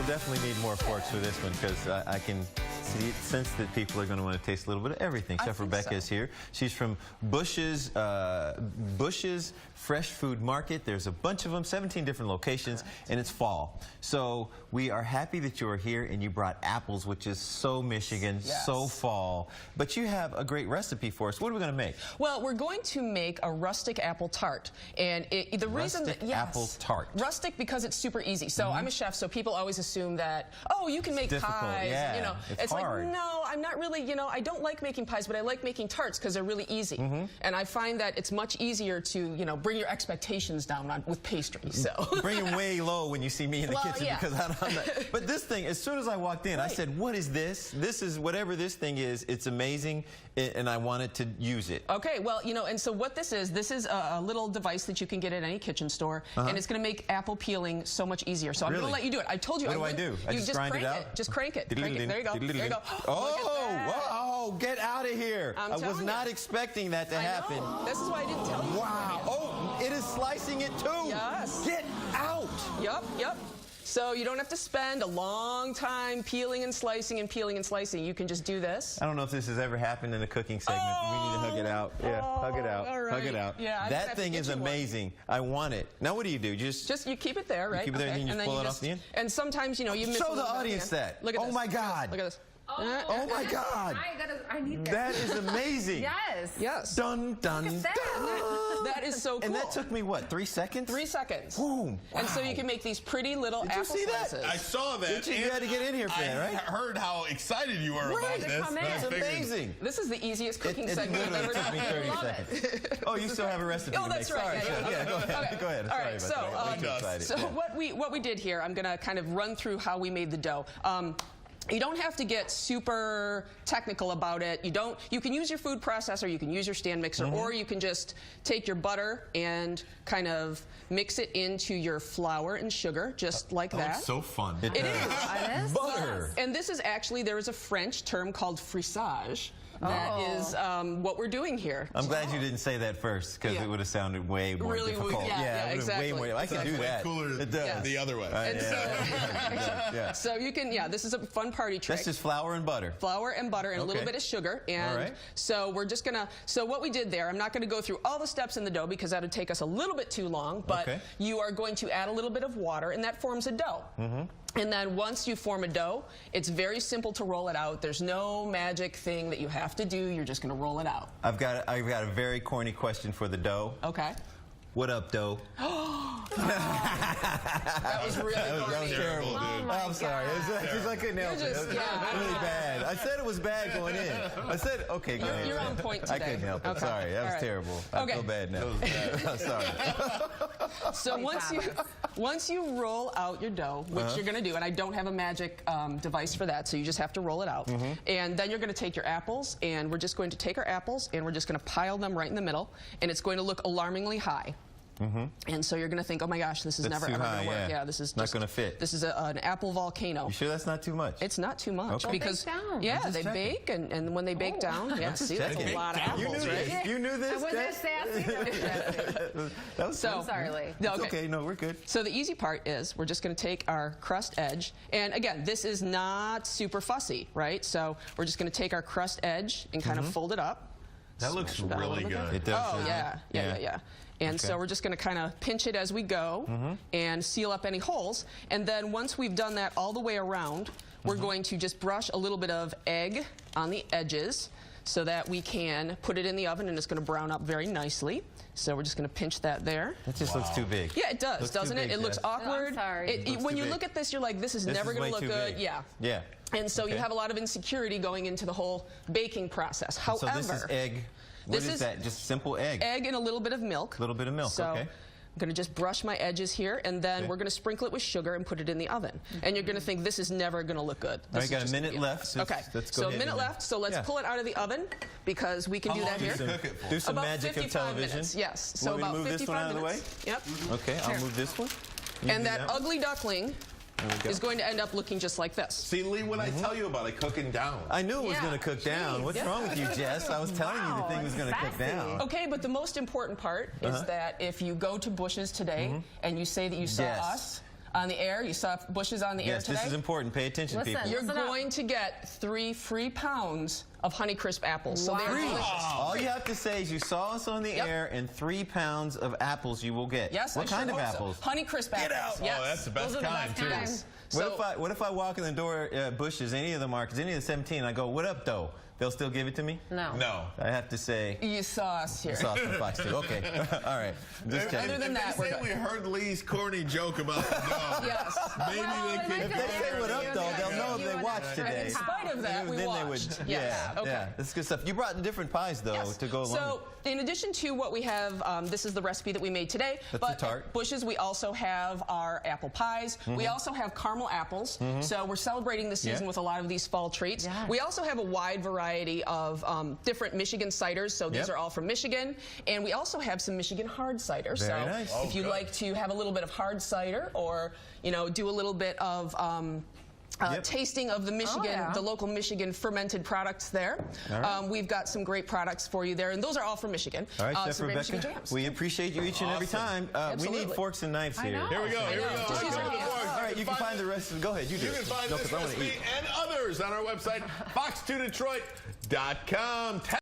definitely need more forks for this one because I can sense that people are going to want to taste a little bit of everything. Chef Rebecca is here. She's from Busch's Fresh Food Market. There's a bunch of them, 17 different locations, and it's fall. So we are happy that you are here and you brought apples, which is so Michigan, so fall. But you have a great recipe for us. What are we going to make? Well, we're going to make a rustic apple tart. And the reason that, apple tart. Rustic because it's super easy. So I'm a chef, so people always assume that, oh, you can make pies. Yeah, you know, it's hard. like, no, I'm not really, you know, I don't like making pies, but I like making tarts because they're really easy. And I find that it's much easier to, you know, bring your expectations down with pastry. So bring them way low when you see me in the kitchen because I'm not. But this thing, as soon as I walked in, I said, what is this? This is whatever this thing is. It's amazing, and I wanted to use it. Okay, well, you know, and so what this is a little device that you can get at any kitchen store, and it's going to make apple peeling so much easier. So I'm going to let you do it. I told you. What do? I just grind it out? Just crank it. There you go. There you go. Oh, get out of here. I was not expecting that to happen. This is why I didn't tell you. Wow. Oh, it is slicing it too. Yes. Get out. Yep. So you don't have to spend a long time peeling and slicing and peeling and slicing. You can just do this. I don't know if this has ever happened in a cooking segment. We need to hug it out. Yeah, hug it out. All right. Hug it out. Yeah, that thing is amazing. I want it. Now what do you do? Just you keep it there, right? You keep it there and then you pull it off the end? And sometimes, you know, you miss Show the audience that. Look at this. Oh my God. Look at this. Oh my God! I need that. That is amazing. Yes. Dun dun dun. That is so cool. And that took me what? 3 seconds? 3 seconds. Boom. Wow. And so you can make these pretty little apple slices. Did you see that? I saw that. You had to get in here for that, right? I heard how excited you were about this. It's amazing. This is the easiest cooking segment I've ever done. It took me 30 seconds. Oh, you still have a recipe to make. That's right. Sorry. Yeah, go ahead. All right. So what we did here, I'm going to kind of run through how we made the dough. You don't have to get super technical about it. You can use your food processor, you can use your stand mixer, or you can just take your butter and kind of mix it into your flour and sugar, just like that. It's so fun. It is. Butter. And this is actually, there is a French term called frissage. That is what we're doing here. I'm glad you didn't say that first because it would have sounded way more difficult. Yeah, exactly. Way more, I can do that. Cooler the other way. And so you can, this is a fun party trick. That's just flour and butter. Flour and butter and a little bit of sugar. And so we're just gonna, so what we did there, I'm not gonna go through all the steps in the dough because that would take us a little bit too long, but you are going to add a little bit of water and that forms a dough. And then once you form a dough, it's very simple to roll it out. There's no magic thing that you have to do. You're just going to roll it out. I've got a very corny question for the dough. Okay. What up, dough? That was really terrible, dude. I'm sorry. I couldn't help it. It was really bad. I said it was bad going in. I said, okay, go ahead. You're on point today. I couldn't help it. Sorry. That was terrible. I feel bad now. I'm sorry. So once you roll out your dough, which you're going to do, and I don't have a magic device for that, so you just have to roll it out. And then you're going to take your apples, and we're just going to take our apples, and we're just going to pile them right in the middle, and it's going to look alarmingly high. And so you're going to think, oh my gosh, this is never ever going to work. Yeah, this is not going to fit. This is an apple volcano. You sure that's not too much? It's not too much because they bake, and when they bake down, see, that's a lot of apples, right? You knew this. Was that sassy? That was I'm sorry, Lee. It's okay. No, we're good. So the easy part is we're just going to take our crust edge, and again, this is not super fussy, right? So we're just going to take our crust edge and kind of fold it up. That looks really good. It does. Oh yeah. And so we're just going to kind of pinch it as we go and seal up any holes. And then once we've done that all the way around, we're going to just brush a little bit of egg on the edges so that we can put it in the oven and it's going to brown up very nicely. So we're just going to pinch that there. That just looks too big. Yeah, it does, doesn't it? It looks awkward. No, I'm sorry. When you look at this, you're like, this is never going to look good. Yeah. And so you have a lot of insecurity going into the whole baking process. However, so this is egg. What is that? Just simple egg? Egg and a little bit of milk. A little bit of milk, I'm going to just brush my edges here, and then we're going to sprinkle it with sugar and put it in the oven. And you're going to think, this is never going to look good. All right, got a minute left. Okay, so a minute left. So let's pull it out of the oven, because we can do that here. Do some magic of television. Minutes, yes. So about 55 minutes. Move this one out of the way? Yep. Okay, I'll move this one. And that ugly duckling is going to end up looking just like this. See, Lee, what I tell you about it cooking down. I knew it was going to cook down. What's wrong with you, Jess? I was telling you the thing was going to cook down. Okay, but the most important part is that if you go to Busch's today and you say that you saw us, on the air. You saw Busch's on the air Yes, today. this is important. Pay attention, Listen. people. You're Listen up. going to get 3 free pounds of Honeycrisp apples. So they're Wow. delicious. All you have to say is you saw us on the Yep. air, and 3 pounds of apples you will get. Yes, What I kind sure of hope so. apples? Honeycrisp apples. Get out. Yes. Oh, that's the best Those are the kind, best too. kinds. What if I walk in the door at Busch's, any of the markets, any of the 17, I go, what up, though? They'll still give it to me? No. No. I have to say, You saw us here. sauce from Fox 2. Okay. All right. Just checking. Other than that, if we're they say good. we heard Lee's corny joke about the dog, Yes. maybe Well, they they could. might If they say what up, though, they'll know if they watched today. In spite of that, we Then watched. they would, Yes. yeah, Okay. yeah. That's good stuff. You brought different pies, though, Yes. to go along So, in addition to what we have, this is the recipe that we made today. That's but the tart. at Busch's, we also have our apple pies. We also have caramel apples. So we're celebrating the season Yeah. with a lot of these fall treats. Yes. We also have a wide variety of different Michigan ciders. So these Yep. are all from Michigan. And we also have some Michigan hard cider. Very so nice. if you'd good. like to have a little bit of hard cider, or do a little bit of Yep. tasting of the Michigan, yeah. the local Michigan fermented products there. All right. We've got some great products for you there, and those are all from Michigan. All right, Chef some great Michigan Rebecca, jams. we appreciate you each and every time. We Absolutely. need forks and knives here. know. Here we go. Here we know. go. Just use Here your we go. hands. All right, you can find the rest. Go ahead, you do You it. can find No, this 'cause I wanna recipe eat. and others on our website, fox2detroit.com.